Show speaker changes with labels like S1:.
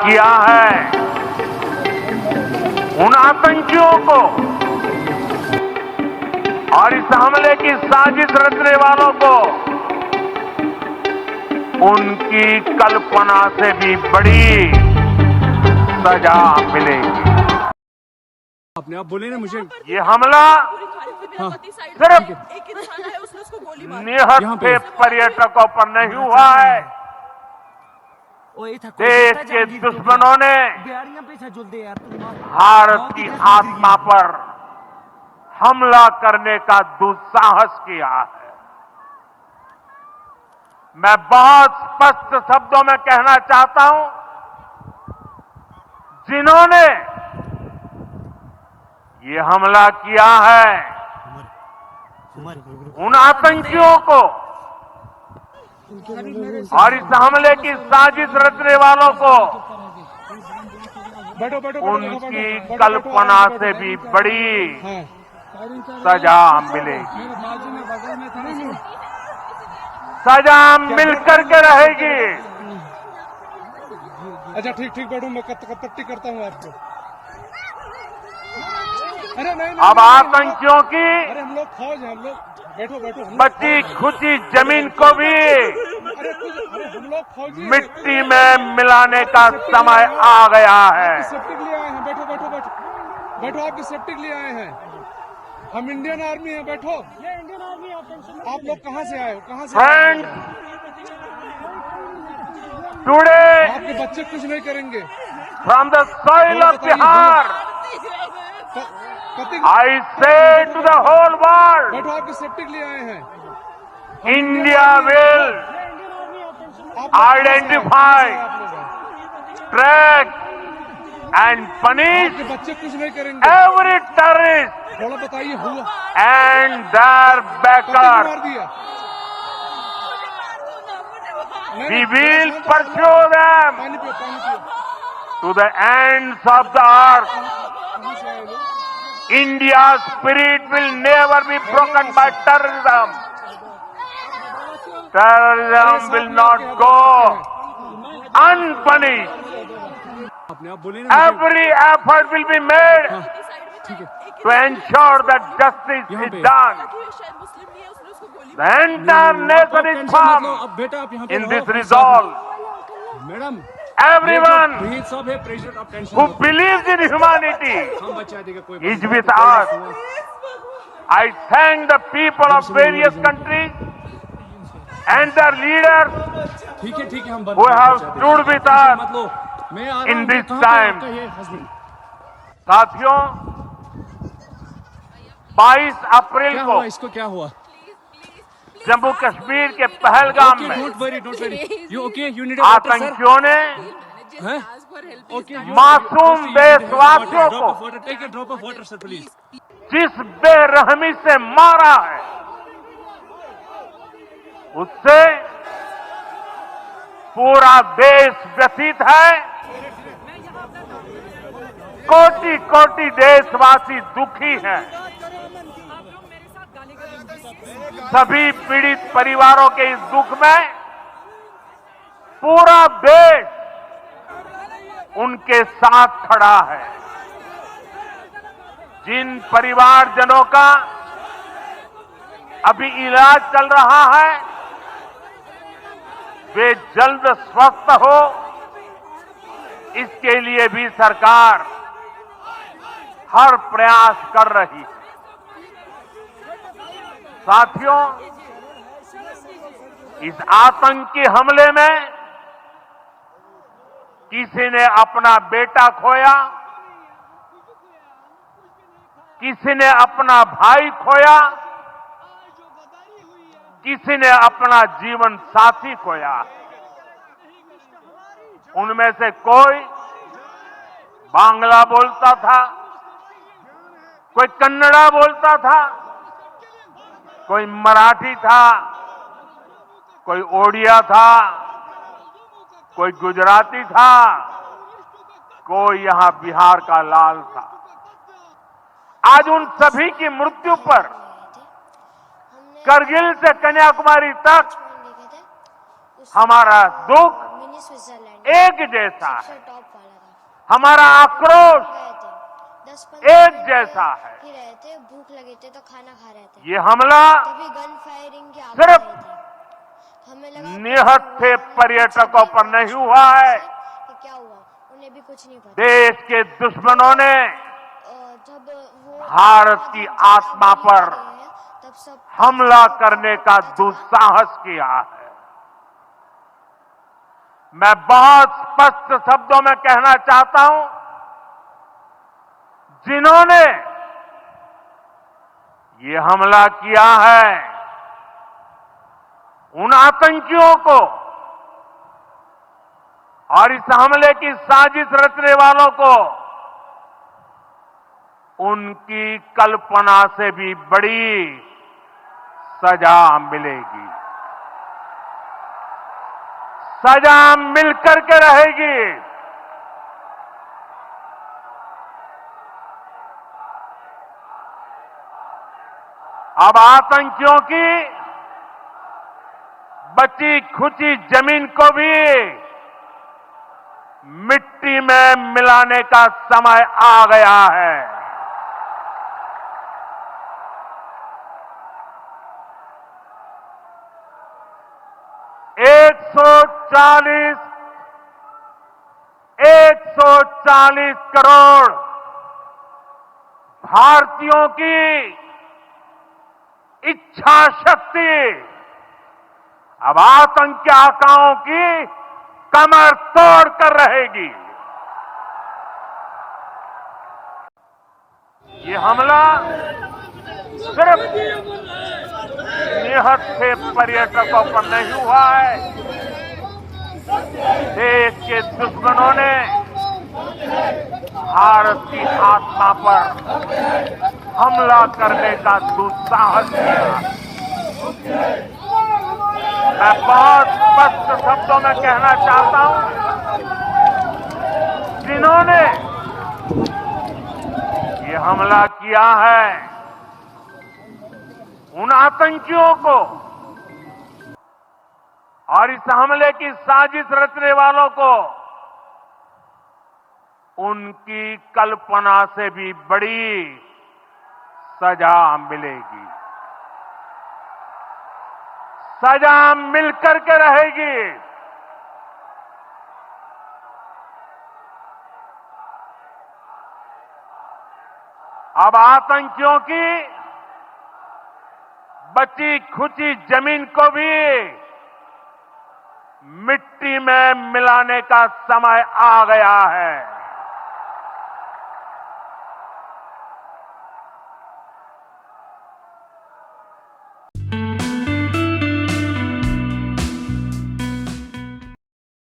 S1: किया है उन आतंकियों को और इस हमले की साजिश रचने वालों को उनकी कल्पना से भी बड़ी सजा मिलेगी।
S2: आपने आप बोले ना मुझे
S1: ये हमला
S2: हाँ,
S1: सिर्फ
S3: एक इंसान है उसने उसको गोली मारी।
S1: निहत्थे पर्यटकों पर नहीं हुआ है, देश के दुश्मनों ने भारत की आत्मा पर हमला करने का दुस्साहस किया है। मैं बहुत स्पष्ट शब्दों में कहना चाहता हूं, जिन्होंने ये हमला किया है उन आतंकियों को और इस हमले की साजिश रचने वालों को उनकी कल्पना से भी बड़ी सजा मिलेगी। सजा मिलकर के रहेगी।
S2: अच्छा ठीक बैठो, मैं पट्टी करता हूँ आपको। अरे नहीं,
S1: अब आतंकियों की
S2: अरे हम लोग फौज हैं, हम लोग बैठो
S1: बची खुची जमीन को भी
S2: अरे हम लोग फौजी
S1: मिट्टी में मिलाने का समय आ गया है।
S2: सेफ्टी के लिए आए हैं। बैठो आपकी सेफ्टी के लिए आए हैं। हम इंडियन आर्मी हैं। बैठो। ये इंडियन आर्मी आप लोग कहाँ से आए हो?
S1: फ्रेंड, टुडे
S2: आपके बच्चे कुछ नहीं करेंगे।
S1: From the soil of Bihar I say to the whole world,
S2: बैठो आपकी सेफ्टी के लिए आए हैं।
S1: India will identify, track and punish
S2: आपके बच्चे कुछ नहीं करेंगे।
S1: every terrorist
S2: थोड़ा बताइए हुआ
S1: and their backer.
S2: मार दिया।
S1: We will pursue them
S2: पानी पियो।
S1: to the ends of the earth.
S2: कहाँ से आए लोग?
S1: India's spirit will never be broken by terrorism. Terrorism will not go unpunished.
S2: आपने आप बोले ना
S1: Every effort will be made
S2: ठीक है।
S1: to ensure that justice is done.
S3: शायद मुस्लिम नहीं है, उसने उसको गोली
S1: The entire nation is firm
S2: अब बेटा आप यहाँ पे
S1: in
S2: रहो।
S1: this resolve.
S2: मैडम
S1: Everyone
S2: सब है प्रेशर आप tension
S1: who believes in humanity
S2: हम बचा देगा कोई
S1: is with us. I thank the people of various countries and their leaders
S2: ठीक है हम
S1: who have stood with us.
S2: मत लो मैं आ
S1: In
S2: हूँ।
S1: this
S2: कहाँ पे
S1: time.
S2: आपका ये husband?
S1: साथियों, 22 अप्रैल
S2: क्या
S1: को
S2: हुआ इसको क्या हुआ?
S1: जम्मू कश्मीर के पहलगाम में
S2: don't worry you okay you need water sir
S1: आतंकियों ने
S2: हैं ओके
S1: मासूम देशवासियों को
S2: take a drop of water sir please.
S1: जिस बेरहमी से मारा है, उससे पूरा देश व्यथित है। कोटि कोटि देशवासी दुखी हैं। सभी पीड़ित परिवारों के इस दुख में पूरा देश उनके साथ खड़ा है। जिन परिवारजनों का अभी इलाज चल रहा है, वे जल्द स्वस्थ हो, इसके लिए भी सरकार हर प्रयास कर रही है। साथियों, इस आतंकी हमले में किसी ने अपना बेटा खोया, किसी ने अपना भाई खोया, किसी ने अपना जीवन साथी खोया। उनमें से कोई बांग्ला बोलता था, कोई कन्नड़ा बोलता था, कोई मराठी था, कोई ओडिया था, कोई गुजराती था, कोई यहां बिहार का लाल था। आज उन सभी की मृत्यु पर करगिल से कन्याकुमारी तक हमारा दुख एक जैसा
S4: सबसे
S1: है,
S4: टॉप वाला था।
S1: हमारा आक्रोश
S4: गए थे 10-15
S1: एक
S4: मिनट
S1: जैसा है।
S4: ही रहे थे, भूख लगे थे तो खाना खा रहे थे,
S1: ये हमला
S4: तभी गन फायरिंग की आवाज
S1: सिर्फ
S4: आई थी। हमें लगा कुछ
S1: निहत्थे
S4: हुआ, हमने
S1: पर्यटकों
S4: पूछा
S1: पर
S4: भी
S1: नहीं
S4: कुछ
S1: हुआ है,
S4: कि क्या हुआ, उन्हें भी कुछ नहीं पता।
S1: देश के दुश्मनों ने
S4: जब वो
S1: भारत की
S4: ज्यादा
S1: आत्मा
S4: गोली
S1: पर
S4: मारे हैं, तब सब
S1: हमला
S4: सबको
S1: करने का
S4: पता चला।
S1: दुस्साहस किया है। मैं बहुत स्पष्ट शब्दों में कहना चाहता हूं, जिन्होंने ये हमला किया है, उन आतंकियों को और इस हमले की साजिश रचने वालों को उनकी कल्पना से भी बड़ी सजा मिलेगी, सजा मिलकर के रहेगी। अब आतंकियों की बची खुची जमीन को भी मिट्टी में मिलाने का समय आ गया है। एक सौ चालीस करोड़ भारतीयों की इच्छा शक्ति अब आतंकी आकाओं की कमर तोड़ कर रहेगी। ये हमला सिर्फ निहत्थे पर्यटकों पर नहीं हुआ है, देश के दुश्मनों ने भारत की आत्मा पर हमला करने का दुस्साहस किया। मैं बहुत स्पष्ट शब्दों में कहना चाहता हूं, जिन्होंने ये हमला किया है, उन आतंकियों को और इस हमले की साजिश रचने वालों को उनकी कल्पना से भी बड़ी सजा मिलेगी, सजा मिलकर के रहेगी। अब आतंकियों की बची खुची जमीन को भी मिट्टी में मिलाने का समय आ गया है।